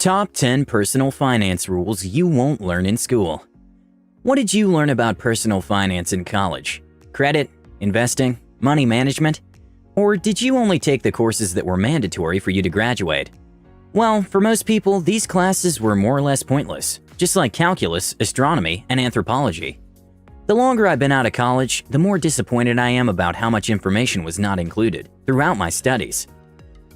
Top 10 Personal Finance Rules You Won't Learn in School. What did you learn about personal finance in college? Credit, investing, money management? Or did you only take the courses that were mandatory for you to graduate? Well, for most people, these classes were more or less pointless, just like calculus, astronomy, and anthropology. The longer I've been out of college, the more disappointed I am about how much information was not included throughout my studies.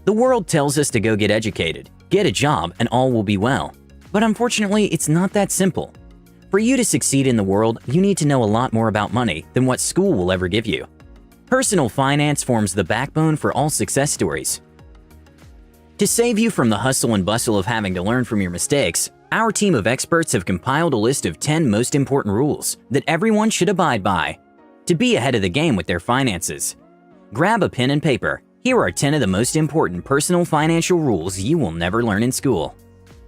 The world tells us to go get educated, get a job, and all will be well. But unfortunately, it's not that simple. For you to succeed in the world, you need to know a lot more about money than what school will ever give you. Personal finance forms the backbone for all success stories. To save you from the hustle and bustle of having to learn from your mistakes, our team of experts have compiled a list of 10 most important rules that everyone should abide by to be ahead of the game with their finances. Grab a pen and paper. Here are 10 of the most important personal financial rules you will never learn in school.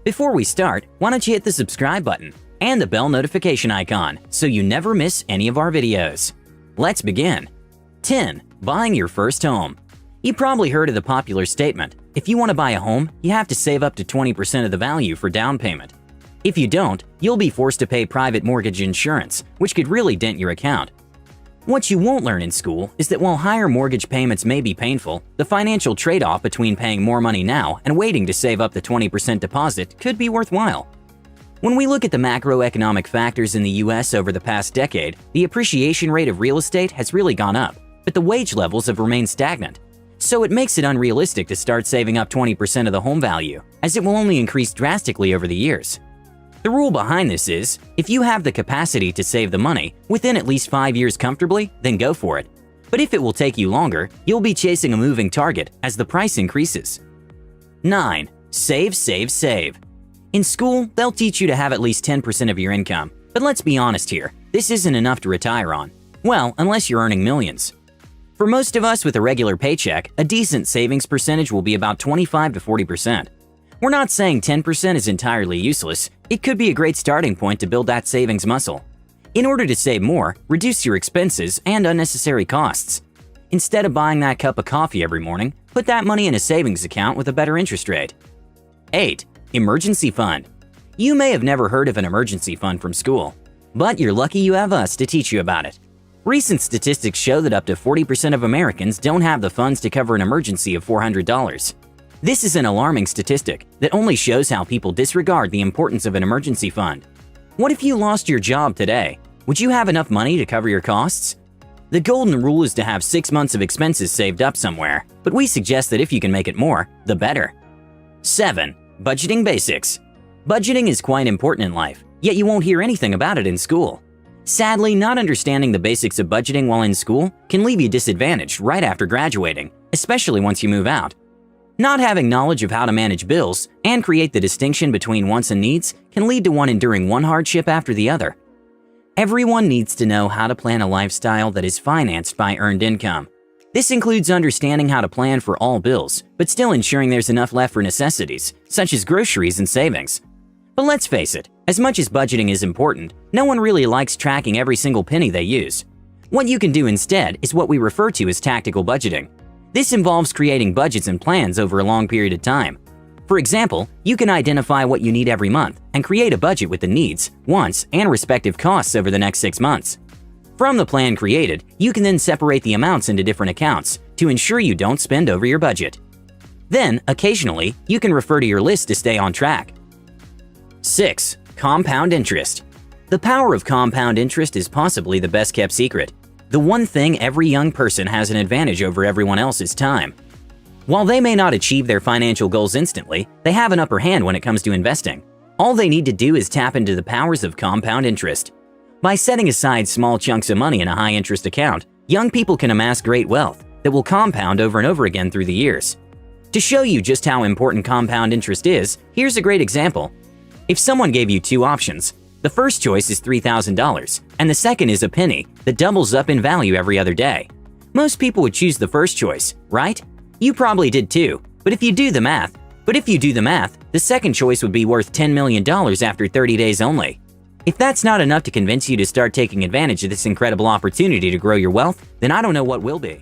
Before we start, why don't you hit the subscribe button and the bell notification icon so you never miss any of our videos. Let's begin. 10. Buying your first home. You probably heard of the popular statement, if you want to buy a home, you have to save up to 20% of the value for down payment. If you don't, you'll be forced to pay private mortgage insurance, which could really dent your account. What you won't learn in school is that while higher mortgage payments may be painful, the financial trade-off between paying more money now and waiting to save up the 20% deposit could be worthwhile. When we look at the macroeconomic factors in the US over the past decade, the appreciation rate of real estate has really gone up, but the wage levels have remained stagnant. So it makes it unrealistic to start saving up 20% of the home value, as it will only increase drastically over the years. The rule behind this is, if you have the capacity to save the money within at least 5 years comfortably, then go for it. But if it will take you longer, you'll be chasing a moving target as the price increases. 9. Save, save, save. In school, they'll teach you to have at least 10% of your income. But let's be honest here, this isn't enough to retire on. Well, unless you're earning millions. For most of us with a regular paycheck, a decent savings percentage will be about 25 to 40%. We're not saying 10% is entirely useless. It could be a great starting point to build that savings muscle. In order to save more, reduce your expenses and unnecessary costs. Instead of buying that cup of coffee every morning, put that money in a savings account with a better interest rate. 8. Emergency fund. You may have never heard of an emergency fund from school, but you're lucky you have us to teach you about it. Recent statistics show that up to 40% of Americans don't have the funds to cover an emergency of $400. This is an alarming statistic that only shows how people disregard the importance of an emergency fund. What if you lost your job today? Would you have enough money to cover your costs? The golden rule is to have 6 months of expenses saved up somewhere, but we suggest that if you can make it more, the better. 7. Budgeting basics. Budgeting is quite important in life, yet you won't hear anything about it in school. Sadly, not understanding the basics of budgeting while in school can leave you disadvantaged right after graduating, especially once you move out. Not having knowledge of how to manage bills and create the distinction between wants and needs can lead to one enduring one hardship after the other. Everyone needs to know how to plan a lifestyle that is financed by earned income. This includes understanding how to plan for all bills, but still ensuring there's enough left for necessities, such as groceries and savings. But let's face it, as much as budgeting is important, no one really likes tracking every single penny they use. What you can do instead is what we refer to as tactical budgeting. This involves creating budgets and plans over a long period of time. For example, you can identify what you need every month and create a budget with the needs, wants, and respective costs over the next 6 months. From the plan created, you can then separate the amounts into different accounts to ensure you don't spend over your budget. Then, occasionally, you can refer to your list to stay on track. 6. Compound interest. The power of compound interest is possibly the best kept secret. The one thing every young person has an advantage over everyone else is time. While they may not achieve their financial goals instantly, they have an upper hand when it comes to investing. All they need to do is tap into the powers of compound interest. By setting aside small chunks of money in a high-interest account, young people can amass great wealth that will compound over and over again through the years. To show you just how important compound interest is, here's a great example. If someone gave you 2 options, the first choice is $3,000, and the second is a penny that doubles up in value every other day. Most people would choose the first choice, right? You probably did too, but if you do the math, the second choice would be worth $10 million after 30 days only. If that's not enough to convince you to start taking advantage of this incredible opportunity to grow your wealth, then I don't know what will be.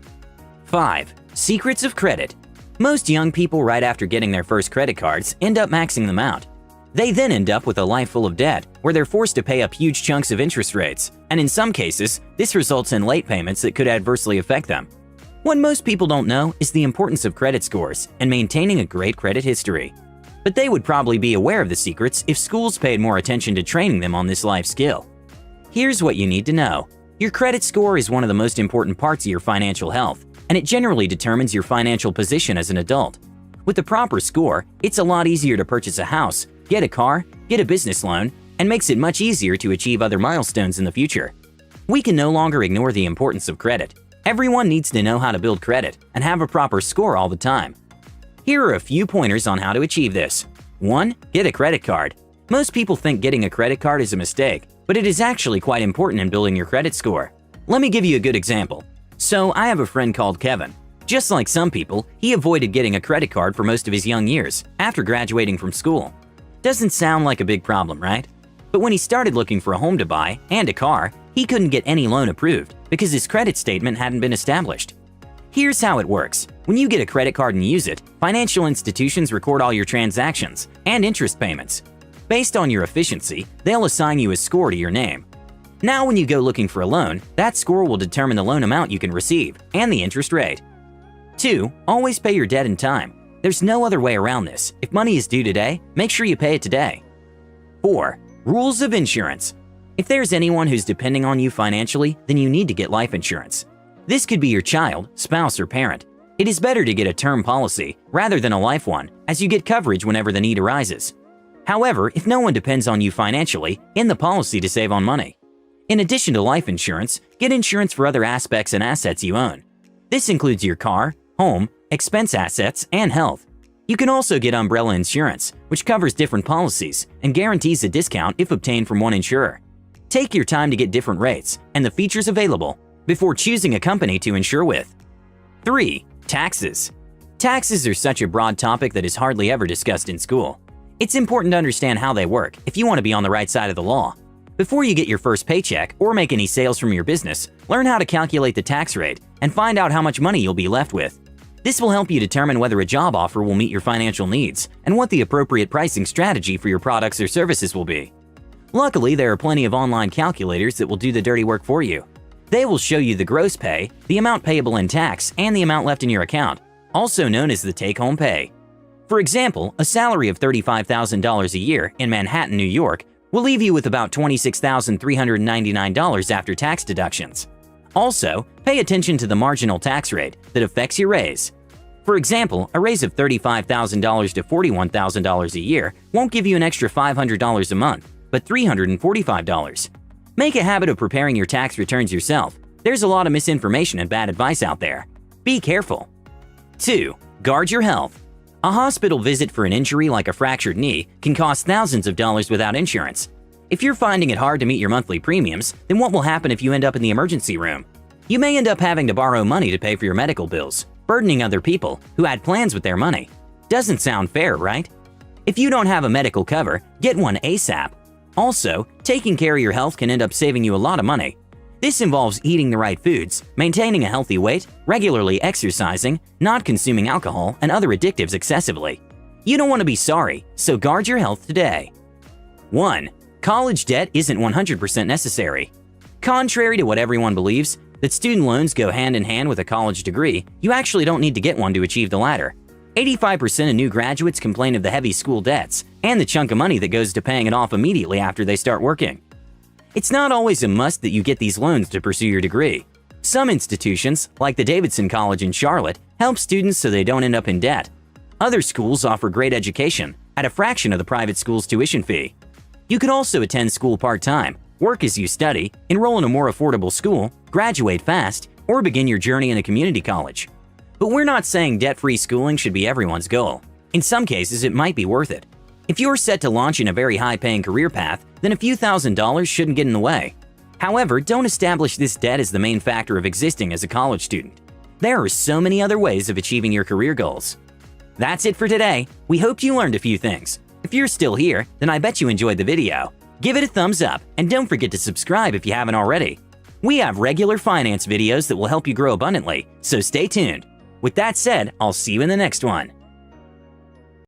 5. Secrets of credit. Most young people right after getting their first credit cards end up maxing them out. They then end up with a life full of debt, where they're forced to pay up huge chunks of interest rates, and in some cases, this results in late payments that could adversely affect them. What most people don't know is the importance of credit scores and maintaining a great credit history. But they would probably be aware of the secrets if schools paid more attention to training them on this life skill. Here's what you need to know. Your credit score is one of the most important parts of your financial health, and it generally determines your financial position as an adult. With the proper score, it's a lot easier to purchase a house, get a car, get a business loan, and makes it much easier to achieve other milestones in the future. We can no longer ignore the importance of credit. Everyone needs to know how to build credit and have a proper score all the time. Here are a few pointers on how to achieve this. 1. Get a credit card. Most people think getting a credit card is a mistake, but it is actually quite important in building your credit score. Let me give you a good example. So, I have a friend called Kevin. Just like some people, he avoided getting a credit card for most of his young years after graduating from school. Doesn't sound like a big problem, right? But when he started looking for a home to buy and a car, he couldn't get any loan approved because his credit statement hadn't been established. Here's how it works. When you get a credit card and use it, financial institutions record all your transactions and interest payments. Based on your efficiency, they'll assign you a score to your name. Now when you go looking for a loan, that score will determine the loan amount you can receive and the interest rate. 2. Always pay your debt in time. There's no other way around this. If money is due today, make sure you pay it today. 4. Rules of insurance. If there's anyone who's depending on you financially, then you need to get life insurance. This could be your child, spouse, or parent. It is better to get a term policy rather than a life one, as you get coverage whenever the need arises. However, if no one depends on you financially, end the policy to save on money. In addition to life insurance, get insurance for other aspects and assets you own. This includes your car, home, expense assets, and health. You can also get umbrella insurance, which covers different policies and guarantees a discount if obtained from one insurer. Take your time to get different rates and the features available before choosing a company to insure with. 3. Taxes. Taxes are such a broad topic that is hardly ever discussed in school. It's important to understand how they work if you want to be on the right side of the law. Before you get your first paycheck or make any sales from your business, learn how to calculate the tax rate and find out how much money you'll be left with. This will help you determine whether a job offer will meet your financial needs and what the appropriate pricing strategy for your products or services will be. Luckily, there are plenty of online calculators that will do the dirty work for you. They will show you the gross pay, the amount payable in tax, and the amount left in your account, also known as the take-home pay. For example, a salary of $35,000 a year in Manhattan, New York, will leave you with about $26,399 after tax deductions. Also, pay attention to the marginal tax rate that affects your raise. For example, a raise of $35,000 to $41,000 a year won't give you an extra $500 a month, but $345. Make a habit of preparing your tax returns yourself. There's a lot of misinformation and bad advice out there. Be careful. 2. Guard your health. A hospital visit for an injury like a fractured knee can cost thousands of dollars without insurance. If you're finding it hard to meet your monthly premiums, then what will happen if you end up in the emergency room? You may end up having to borrow money to pay for your medical bills, burdening other people who had plans with their money. Doesn't sound fair, right? If you don't have a medical cover, get one ASAP. Also, taking care of your health can end up saving you a lot of money. This involves eating the right foods, maintaining a healthy weight, regularly exercising, not consuming alcohol and other addictives excessively. You don't want to be sorry, so guard your health today. 1. College debt isn't 100% necessary. Contrary to what everyone believes, that student loans go hand in hand with a college degree, you actually don't need to get one to achieve the latter. 85% of new graduates complain of the heavy school debts and the chunk of money that goes to paying it off immediately after they start working. It's not always a must that you get these loans to pursue your degree. Some institutions, like the Davidson College in Charlotte, help students so they don't end up in debt. Other schools offer great education at a fraction of the private school's tuition fee. You could also attend school part-time, work as you study, enroll in a more affordable school, graduate fast, or begin your journey in a community college. But we're not saying debt-free schooling should be everyone's goal. In some cases, it might be worth it. If you're set to launch in a very high-paying career path, then a few $1,000s shouldn't get in the way. However, don't establish this debt as the main factor of existing as a college student. There are so many other ways of achieving your career goals. That's it for today. We hope you learned a few things. If you're still here, then I bet you enjoyed the video. Give it a thumbs up and don't forget to subscribe if you haven't already. We have regular finance videos that will help you grow abundantly, so stay tuned. With that said, I'll see you in the next one.